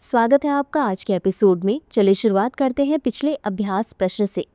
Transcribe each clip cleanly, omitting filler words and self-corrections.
स्वागत है आपका आज के एपिसोड में। चलिए शुरुआत करते हैं पिछले अभ्यास प्रश्न से।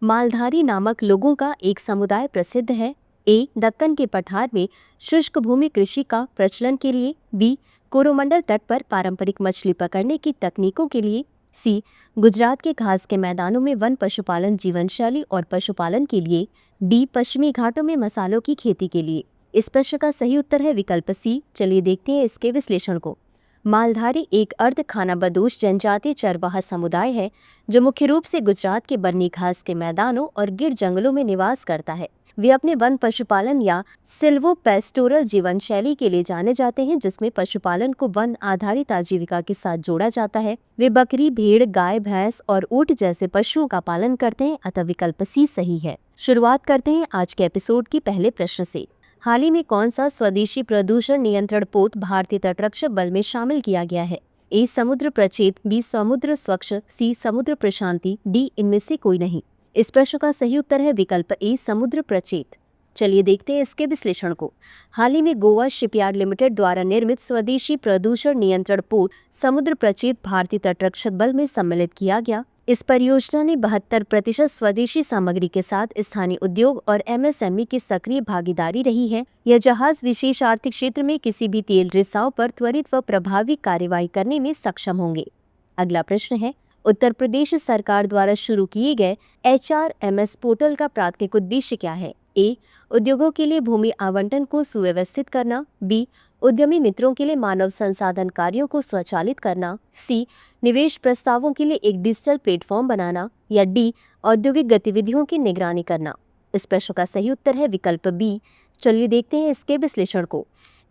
मालधारी नामक लोगों का एक समुदाय प्रसिद्ध है। ए, दक्कन के पठार में शुष्क भूमि कृषि का प्रचलन के लिए। बी, कोरोमंडल तट पर पारंपरिक मछली पकड़ने की तकनीकों के लिए। सी, गुजरात के घास के मैदानों में वन पशुपालन जीवन शैली और पशुपालन के लिए। डी, पश्चिमी घाटों में मसालों की खेती के लिए। इस प्रश्न का सही उत्तर है विकल्प सी। चलिए देखते हैं इसके विश्लेषण को। मालधारी एक अर्ध खानाबदोश जनजातीय चरवाहा समुदाय है जो मुख्य रूप से गुजरात के बर्नी घास के मैदानों और गिर जंगलों में निवास करता है। वे अपने वन पशुपालन या सिल्वो पेस्टोरल जीवन शैली के लिए जाने जाते हैं, जिसमें पशुपालन को वन आधारित आजीविका के साथ जोड़ा जाता है। वे बकरी, भेड़, गाय, भैंस और ऊंट जैसे पशुओं का पालन करते हैं, अतः विकल्प सी सही है। शुरुआत करते हैं आज के एपिसोड की पहले प्रश्न से। हाल ही में कौन सा स्वदेशी प्रदूषण नियंत्रण पोत भारतीय तटरक्षक बल में शामिल किया गया है? ए, समुद्र प्रचेत। बी, समुद्र स्वच्छ। सी, समुद्र प्रशांति। डी, इनमें से कोई नहीं। इस प्रश्न का सही उत्तर है विकल्प ए, समुद्र प्रचेत। चलिए देखते हैं इसके विश्लेषण को। हाल ही में गोवा शिपयार्ड लिमिटेड द्वारा निर्मित स्वदेशी प्रदूषण नियंत्रण पोत समुद्र प्रचेत भारतीय तटरक्षक बल में सम्मिलित किया गया। इस परियोजना ने 72% स्वदेशी सामग्री के साथ स्थानीय उद्योग और एमएसएमई की सक्रिय भागीदारी रही है। यह जहाज विशेष आर्थिक क्षेत्र में किसी भी तेल रिसाव पर त्वरित व प्रभावी कार्रवाई करने में सक्षम होंगे। अगला प्रश्न है, उत्तर प्रदेश सरकार द्वारा शुरू किए गए HRMS पोर्टल का प्राथमिक उद्देश्य क्या है? ए, उद्योगों के लिए भूमि आवंटन को सुव्यवस्थित करना। बी, उद्यमी मित्रों के लिए मानव संसाधन कार्यों को स्वचालित करना। सी, निवेश प्रस्तावों के लिए एक डिजिटल प्लेटफॉर्म बनाना। या डी, औद्योगिक गतिविधियों की निगरानी करना। इस प्रश्न का सही उत्तर है विकल्प बी। चलिए देखते हैं इसके विश्लेषण को।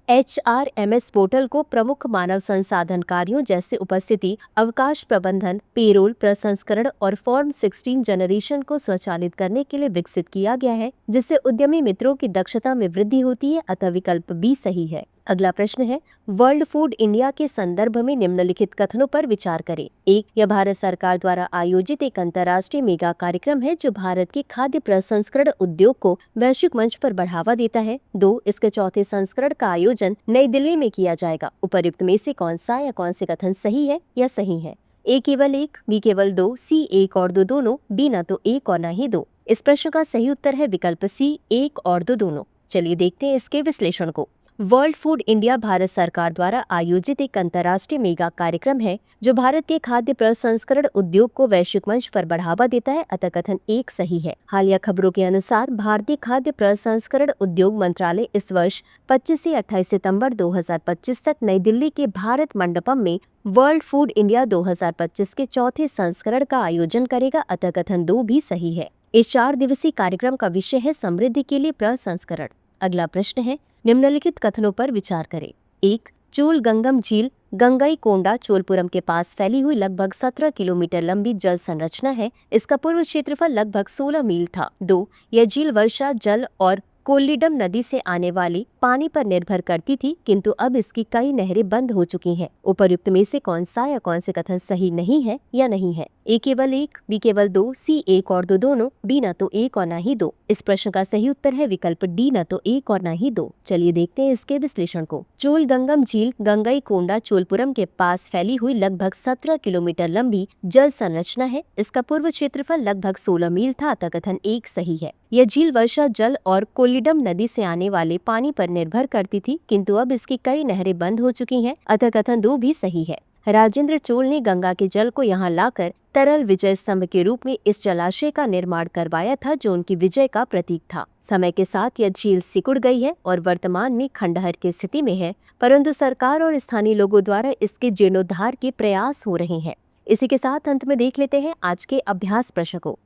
HRMS पोर्टल को प्रमुख मानव संसाधन कार्यों जैसे उपस्थिति, अवकाश प्रबंधन, पेरोल प्रसंस्करण और फॉर्म 16 जनरेशन को स्वचालित करने के लिए विकसित किया गया है, जिससे उद्यमी मित्रों की दक्षता में वृद्धि होती है, अतः विकल्प बी सही है। अगला प्रश्न है, वर्ल्ड फूड इंडिया के संदर्भ में निम्नलिखित कथनों पर विचार करें। एक, यह भारत सरकार द्वारा आयोजित एक अंतर्राष्ट्रीय मेगा कार्यक्रम है जो भारत के खाद्य प्रसंस्करण उद्योग को वैश्विक मंच पर बढ़ावा देता है। दो, इसके चौथे संस्करण का आयोजन नई दिल्ली में किया जाएगा। उपर्युक्त में से कौन सा या कौन से कथन सही है या सही है? ए, केवल एक। बी, केवल दो। सी, एक और दो दोनों। डी, न तो एक और न ही दो। इस प्रश्न का सही उत्तर है विकल्प सी, एक और दो दोनों। चलिए देखते हैं इसके विश्लेषण को। वर्ल्ड फूड इंडिया भारत सरकार द्वारा आयोजित एक अंतर्राष्ट्रीय मेगा कार्यक्रम है जो भारत के खाद्य प्रसंस्करण उद्योग को वैश्विक मंच पर बढ़ावा देता है, अतः कथन एक सही है। हालिया खबरों के अनुसार भारतीय खाद्य प्रसंस्करण उद्योग मंत्रालय इस वर्ष 25 से 28 सितंबर 2025 तक नई दिल्ली के भारत मंडपम में वर्ल्ड फूड इंडिया 2025 के चौथे संस्करण का आयोजन करेगा, अतः कथन दो भी सही है। इस 4 दिवसीय कार्यक्रम का विषय है समृद्धि के लिए प्रसंस्करण। अगला प्रश्न है, निम्नलिखित कथनों पर विचार करें। एक, चोल गंगम झील गंगई कोंडा चोलपुरम के पास फैली हुई लगभग 17 किलोमीटर लंबी जल संरचना है। इसका पूर्व क्षेत्रफल लगभग 16 मील था। 2, यह झील वर्षा जल और कोल्लीडम नदी से आने वाले पानी पर निर्भर करती थी, किंतु अब इसकी कई नहरें बंद हो चुकी हैं। उपर्युक्त में से कौन सा या कौन से कथन सही नहीं है या नहीं है? ए, केवल एक। बी, केवल दो। सी, एक और दो दोनों। डी, न तो एक और न ही दो। इस प्रश्न का सही उत्तर है विकल्प डी, न तो एक और न ही दो। चलिए देखते हैं इसके विश्लेषण को। चोल गंगम झील गंगई कोंडा चोलपुरम के पास फैली हुई लगभग 17 किलोमीटर लंबी जल संरचना है। इसका पूर्व क्षेत्रफल लगभग 16 मील था, अतः कथन एक सही है। यह झील वर्षा जल और कोल्लीडम नदी से आने वाले पानी पर निर्भर करती थी, किंतु अब इसकी कई नहरें बंद हो चुकी हैं, अतः कथन दो भी सही है। राजेंद्र चोल ने गंगा के जल को यहाँ लाकर तरल विजय स्तंभ के रूप में इस जलाशय का निर्माण करवाया था, जो उनकी विजय का प्रतीक था। समय के साथ यह झील सिकुड़ गई है और वर्तमान में खंडहर की स्थिति में है, परंतु सरकार और स्थानीय लोगों द्वारा इसके जीर्णोद्धार के प्रयास हो रहे हैं। इसी के साथ अंत में देख लेते हैं आज के अभ्यास प्रश्न को।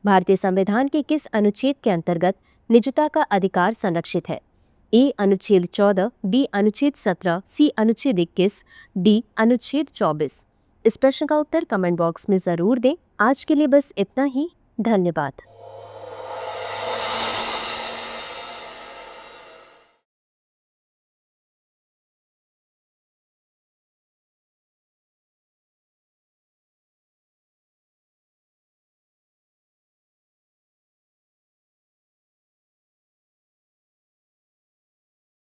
भारतीय संविधान के किस अनुच्छेद के अंतर्गत निजता का अधिकार संरक्षित है? ए, अनुच्छेद 14। बी, अनुच्छेद 17। सी, अनुच्छेद 21। डी, अनुच्छेद 24। इस प्रश्न का उत्तर कमेंट बॉक्स में जरूर दें। आज के लिए बस इतना ही। धन्यवाद।